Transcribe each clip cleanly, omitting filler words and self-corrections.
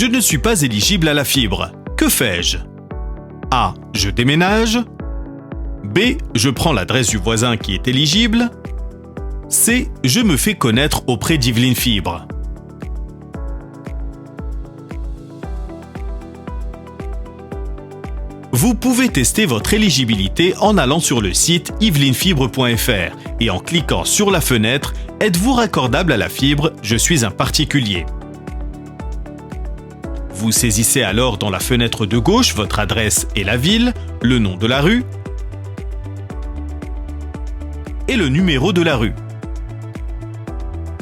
Je ne suis pas éligible à la fibre. Que fais-je? A. Je déménage. B. Je prends l'adresse du voisin qui est éligible. C. Je me fais connaître auprès d'Yveline Fibre. Vous pouvez tester votre éligibilité en allant sur le site yvelinfibre.fr et en cliquant sur la fenêtre « Êtes-vous raccordable à la fibre? Je suis un particulier ». Vous saisissez alors dans la fenêtre de gauche votre adresse et la ville, le nom de la rue et le numéro de la rue.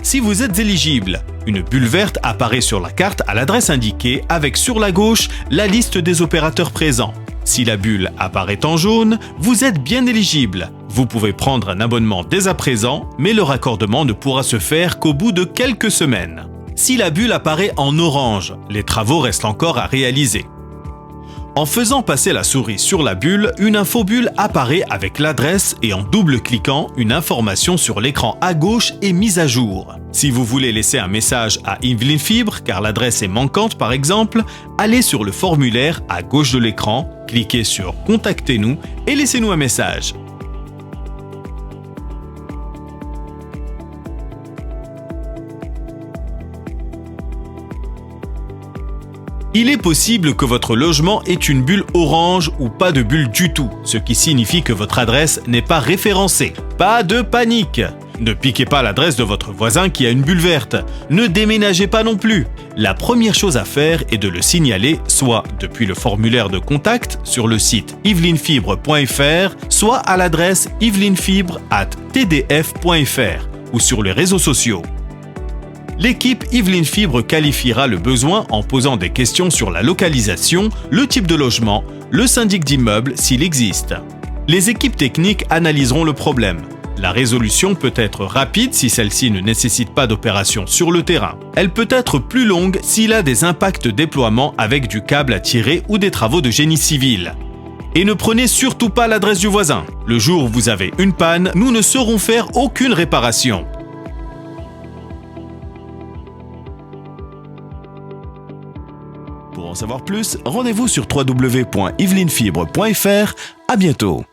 Si vous êtes éligible, une bulle verte apparaît sur la carte à l'adresse indiquée avec sur la gauche la liste des opérateurs présents. Si la bulle apparaît en jaune, vous êtes bien éligible. Vous pouvez prendre un abonnement dès à présent, mais le raccordement ne pourra se faire qu'au bout de quelques semaines. Si la bulle apparaît en orange, les travaux restent encore à réaliser. En faisant passer la souris sur la bulle, une infobulle apparaît avec l'adresse et en double-cliquant, une information sur l'écran à gauche est mise à jour. Si vous voulez laisser un message à Yveline Fibre, car l'adresse est manquante par exemple, allez sur le formulaire à gauche de l'écran, cliquez sur « Contactez-nous » et laissez-nous un message. Il est possible que votre logement ait une bulle orange ou pas de bulle du tout, ce qui signifie que votre adresse n'est pas référencée. Pas de panique! Ne piquez pas l'adresse de votre voisin qui a une bulle verte. Ne déménagez pas non plus. La première chose à faire est de le signaler soit depuis le formulaire de contact sur le site yvelinfibre.fr, soit à l'adresse yvelinfibre@tdf.fr ou sur les réseaux sociaux. L'équipe Yveline Fibre qualifiera le besoin en posant des questions sur la localisation, le type de logement, le syndic d'immeuble s'il existe. Les équipes techniques analyseront le problème. La résolution peut être rapide si celle-ci ne nécessite pas d'opération sur le terrain. Elle peut être plus longue s'il a des impacts de déploiement avec du câble à tirer ou des travaux de génie civil. Et ne prenez surtout pas l'adresse du voisin. Le jour où vous avez une panne, nous ne saurons faire aucune réparation. Pour en savoir plus, rendez-vous sur www.yvelinfibre.fr. À bientôt.